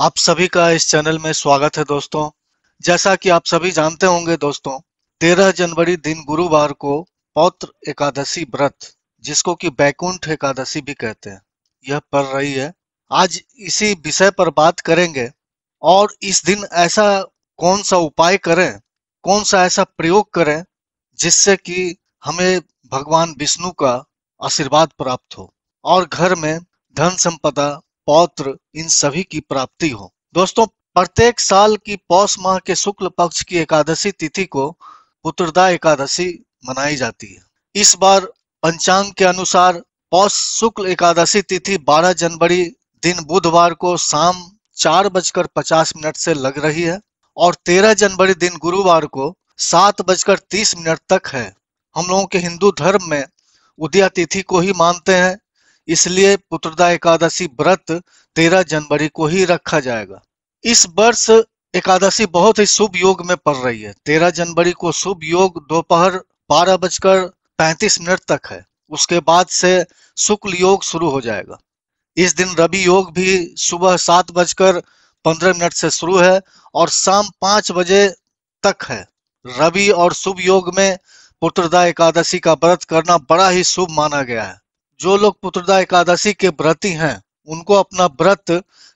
आप सभी का इस चैनल में स्वागत है दोस्तों। जैसा कि आप सभी जानते होंगे दोस्तों, 13 जनवरी दिन गुरुवार को पौत्र एकादशी व्रत, जिसको कि बैकुंठ एकादशी भी कहते हैं, यह पड़ रही है। आज इसी विषय पर बात करेंगे और इस दिन ऐसा कौन सा उपाय करें, कौन सा ऐसा प्रयोग करें जिससे कि हमें भगवान विष्णु का आशीर्वाद प्राप्त हो और घर में धन संपदा, पौत्र, इन सभी की प्राप्ति हो। दोस्तों, प्रत्येक साल की पौष माह के शुक्ल पक्ष की एकादशी तिथि को पुत्रदा एकादशी मनाई जाती है। इस बार पंचांग के अनुसार पौष शुक्ल एकादशी तिथि 12 जनवरी दिन बुधवार को शाम 4:50 से लग रही है और 13 जनवरी दिन गुरुवार को 7:30 तक है। हम लोगों के हिंदू धर्म में उदया तिथि को ही मानते हैं, इसलिए पुत्रदा एकादशी व्रत 13 जनवरी को ही रखा जाएगा। इस वर्ष एकादशी बहुत ही शुभ योग में पड़ रही है। 13 जनवरी को शुभ योग दोपहर 12:35 तक है। उसके बाद से शुक्ल योग शुरू हो जाएगा। इस दिन रवि योग भी सुबह 7:15 से शुरू है और शाम 5 बजे तक है। रवि और शुभ योग में पुत्रदा एकादशी का व्रत करना बड़ा ही शुभ माना गया है। जो लोग पुत्रदा एकादशी के व्रती हैं, उनको अपना व्रत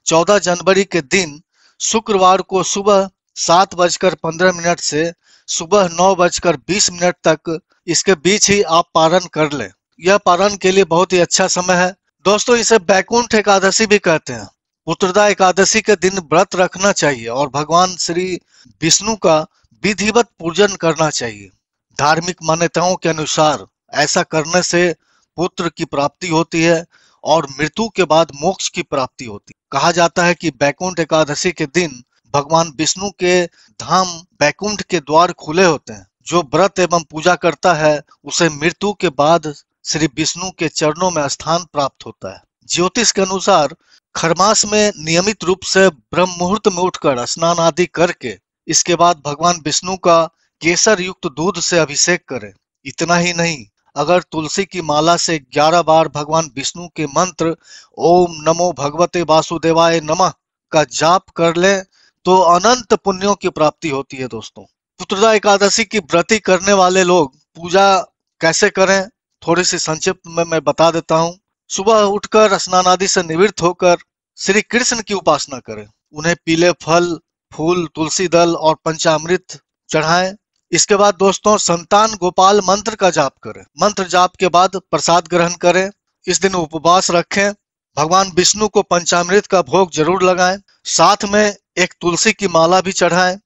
14 जनवरी के दिन शुक्रवार को सुबह 7:15 से सुबह 9:20 तक, इसके बीच ही आप पारण कर लें। यह पारण के लिए बहुत ही अच्छा समय है। दोस्तों, इसे बैकुंठ एकादशी भी कहते हैं। पुत्रदा एकादशी के दिन व्रत रखना चाहिए और भगवान श्री विष्णु का विधिवत पूजन करना चाहिए। धार्मिक मान्यताओं के अनुसार ऐसा करने से पुत्र की प्राप्ति होती है और मृत्यु के बाद मोक्ष की प्राप्ति होती है। कहा जाता है कि बैकुंठ एकादशी के दिन भगवान विष्णु के धाम बैकुंठ के द्वार खुले होते हैं। जो व्रत एवं पूजा करता है उसे मृत्यु के बाद श्री विष्णु के चरणों में स्थान प्राप्त होता है। ज्योतिष के अनुसार खरमास में नियमित रूप से ब्रह्म मुहूर्त में उठकर स्नान आदि करके इसके बाद भगवान विष्णु का केसर युक्त दूध से अभिषेक करें। इतना ही नहीं, अगर तुलसी की माला से 11 बार भगवान विष्णु के मंत्र ओम नमो भगवते वासुदेवाय नमः का जाप कर लें तो अनंत पुण्यों की प्राप्ति होती है। दोस्तों, पुत्रदा एकादशी की व्रती करने वाले लोग पूजा कैसे करें, थोड़ी सी संक्षिप्त में मैं बता देता हूँ। सुबह उठकर स्नान आदि से निवृत्त होकर श्री कृष्ण की उपासना करें। उन्हें पीले फल, फूल, तुलसी दल और पंचामृत चढ़ाएं। इसके बाद दोस्तों, संतान गोपाल मंत्र का जाप करें। मंत्र जाप के बाद प्रसाद ग्रहण करें। इस दिन उपवास रखें। भगवान विष्णु को पंचामृत का भोग जरूर लगाएं। साथ में एक तुलसी की माला भी चढ़ाएं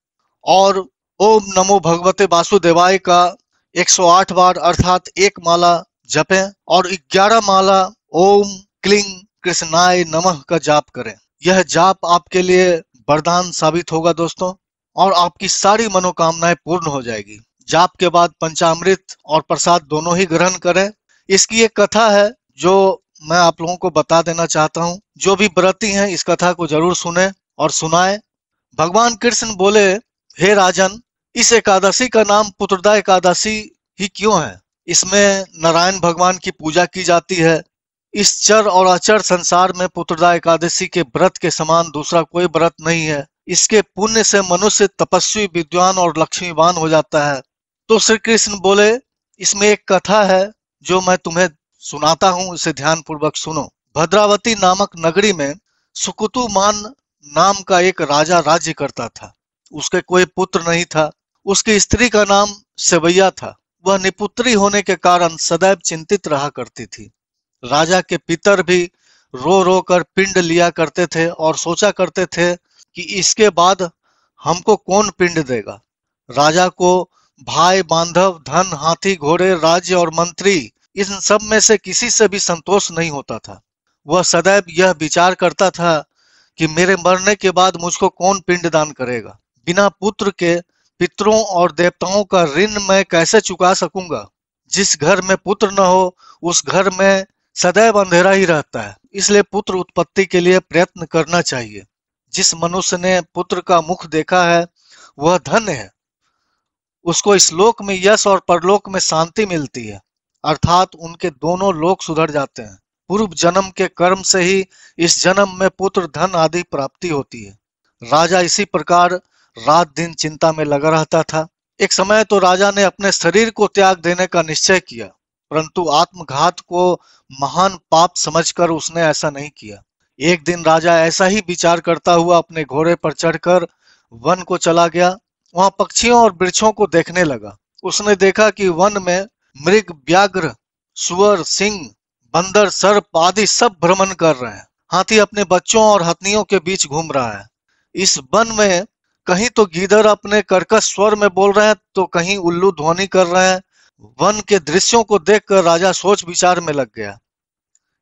और ओम नमो भगवते वासुदेवाय का 108 बार अर्थात एक माला जपें और 11 माला ओम क्लीं कृष्णाय नमः का जाप करें। यह जाप आपके लिए वरदान साबित होगा दोस्तों, और आपकी सारी मनोकामनाएं पूर्ण हो जाएगी। जाप के बाद पंचामृत और प्रसाद दोनों ही ग्रहण करें। इसकी एक कथा है जो मैं आप लोगों को बता देना चाहता हूँ। जो भी व्रती हैं इस कथा को जरूर सुने और सुनाएं। भगवान कृष्ण बोले, हे राजन, इस एकादशी का नाम पुत्रदा एकादशी ही क्यों है? इसमें नारायण भगवान की पूजा की जाती है। इस चर और अचर संसार में पुत्रदा एकादशी के व्रत के समान दूसरा कोई व्रत नहीं है। इसके पुण्य से मनुष्य तपस्वी, विद्वान और लक्ष्मीवान हो जाता है। तो श्री कृष्ण बोले, इसमें एक कथा है जो मैं तुम्हें सुनाता हूँ, इसे ध्यान पूर्वक सुनो। भद्रावती नामक नगरी में सुकुतुमान नाम का एक राजा राज्य करता था। उसके कोई पुत्र नहीं था। उसकी स्त्री का नाम सेवैया था। वह निपुत्री होने के कारण सदैव चिंतित रहा करती थी। राजा के पितर भी रो रो कर पिंड लिया करते थे और सोचा करते थे कि इसके बाद हमको कौन पिंड देगा। राजा को भाई, बांधव, धन, हाथी, घोड़े, राज्य और मंत्री, इन सब में से किसी से भी संतोष नहीं होता था। वह सदैव यह विचार करता था कि मेरे मरने के बाद मुझको कौन पिंड दान करेगा। बिना पुत्र के पितरों और देवताओं का ऋण मैं कैसे चुका सकूंगा। जिस घर में पुत्र न हो उस घर में सदैव अंधेरा ही रहता है। इसलिए पुत्र उत्पत्ति के लिए प्रयत्न करना चाहिए। जिस मनुष्य ने पुत्र का मुख देखा है वह धन्य है। उसको इस लोक में यश और परलोक में शांति मिलती है, अर्थात उनके दोनों लोक सुधर जाते हैं। पूर्व जन्म के कर्म से ही इस जन्म में पुत्र धन आदि प्राप्ति होती है। राजा इसी प्रकार रात दिन चिंता में लगा रहता था। एक समय तो राजा ने अपने शरीर को त्याग देने का निश्चय किया, परंतु आत्मघात को महान पाप समझकर उसने ऐसा नहीं किया। एक दिन राजा ऐसा ही विचार करता हुआ अपने घोड़े पर चढ़कर वन को चला गया। वहां पक्षियों और वृक्षों को देखने लगा। उसने देखा कि वन में मृग, व्याघ्र, सुअर, सिंह, बंदर, सर्प आदि सब भ्रमण कर रहे हैं। हाथी अपने बच्चों और हथनियों के बीच घूम रहा है। इस वन में कहीं तो गीदड़ अपने कर्कश स्वर में बोल रहे हैं, तो कहीं उल्लू ध्वनि कर रहे हैं। वन के दृश्यों को देखकर राजा सोच विचार में लग गया।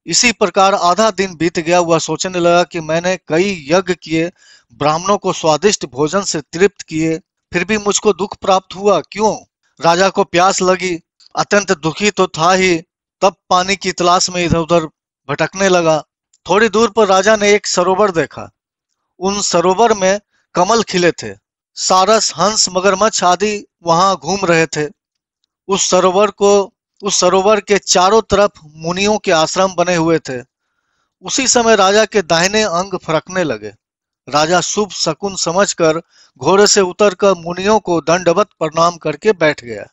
इसी प्रकार आधा दिन बीत गया। वह सोचने लगा कि मैंने कई यज्ञ किए, ब्राह्मणों को स्वादिष्ट भोजन से तृप्त किए, फिर भी मुझको दुख प्राप्त हुआ, क्यों? राजा को प्यास लगी, अत्यंत दुखी तो था ही, तब पानी की तलाश में इधर उधर भटकने लगा। थोड़ी दूर पर राजा ने एक सरोवर देखा। उन सरोवर में कमल खिले थे। सारस, हंस, मगरमच्छ आदि वहां घूम रहे थे। उस सरोवर के चारों तरफ मुनियों के आश्रम बने हुए थे। उसी समय राजा के दाहिने अंग फरकने लगे। राजा शुभ शकुन समझकर घोड़े से उतरकर मुनियों को दंडवत प्रणाम करके बैठ गया।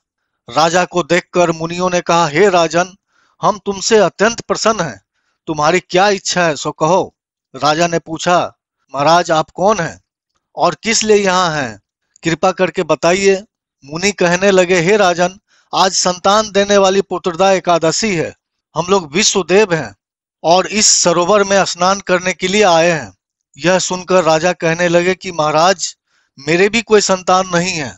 राजा को देखकर मुनियों ने कहा, हे राजन, हम तुमसे अत्यंत प्रसन्न हैं। तुम्हारी क्या इच्छा है, सो कहो। राजा ने पूछा, महाराज आप कौन हैं और किस लिए यहाँ हैं? कृपा करके बताइए। मुनि कहने लगे, हे राजन, आज संतान देने वाली पुत्रदा एकादशी है। हम लोग विश्वदेव हैं और इस सरोवर में स्नान करने के लिए आए हैं। यह सुनकर राजा कहने लगे कि महाराज, मेरे भी कोई संतान नहीं है।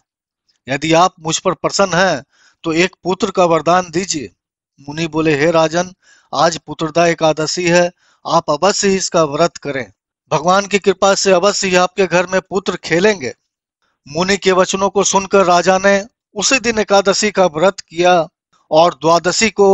यदि आप मुझ पर प्रसन्न हैं तो एक पुत्र का वरदान दीजिए। मुनि बोले, हे राजन, आज पुत्रदा एकादशी है, आप अवश्य ही इसका व्रत करें। भगवान की कृपा से अवश्य ही आपके घर में पुत्र खेलेंगे। मुनि के वचनों को सुनकर राजा ने उसी दिन एकादशी का व्रत किया और द्वादशी को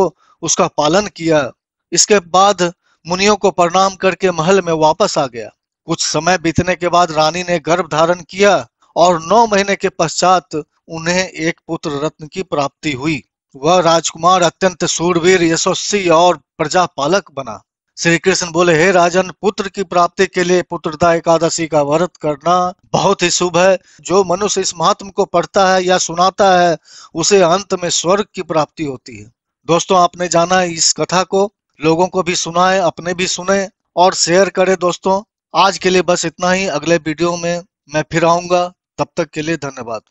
उसका पालन किया। इसके बाद मुनियों को प्रणाम करके महल में वापस आ गया। कुछ समय बीतने के बाद रानी ने गर्भ धारण किया और 9 महीने के पश्चात उन्हें एक पुत्र रत्न की प्राप्ति हुई। वह राजकुमार अत्यंत शूरवीर, यशस्वी और प्रजापालक बना। श्री कृष्ण बोले, हे राजन, पुत्र की प्राप्ति के लिए पुत्रदा एकादशी का व्रत करना बहुत ही शुभ है। जो मनुष्य इस महात्म को पढ़ता है या सुनाता है, उसे अंत में स्वर्ग की प्राप्ति होती है। दोस्तों, आपने जाना इस कथा को, लोगों को भी सुनाए, अपने भी सुने और शेयर करें। दोस्तों, आज के लिए बस इतना ही। अगले वीडियो में मैं फिर आऊंगा। तब तक के लिए धन्यवाद।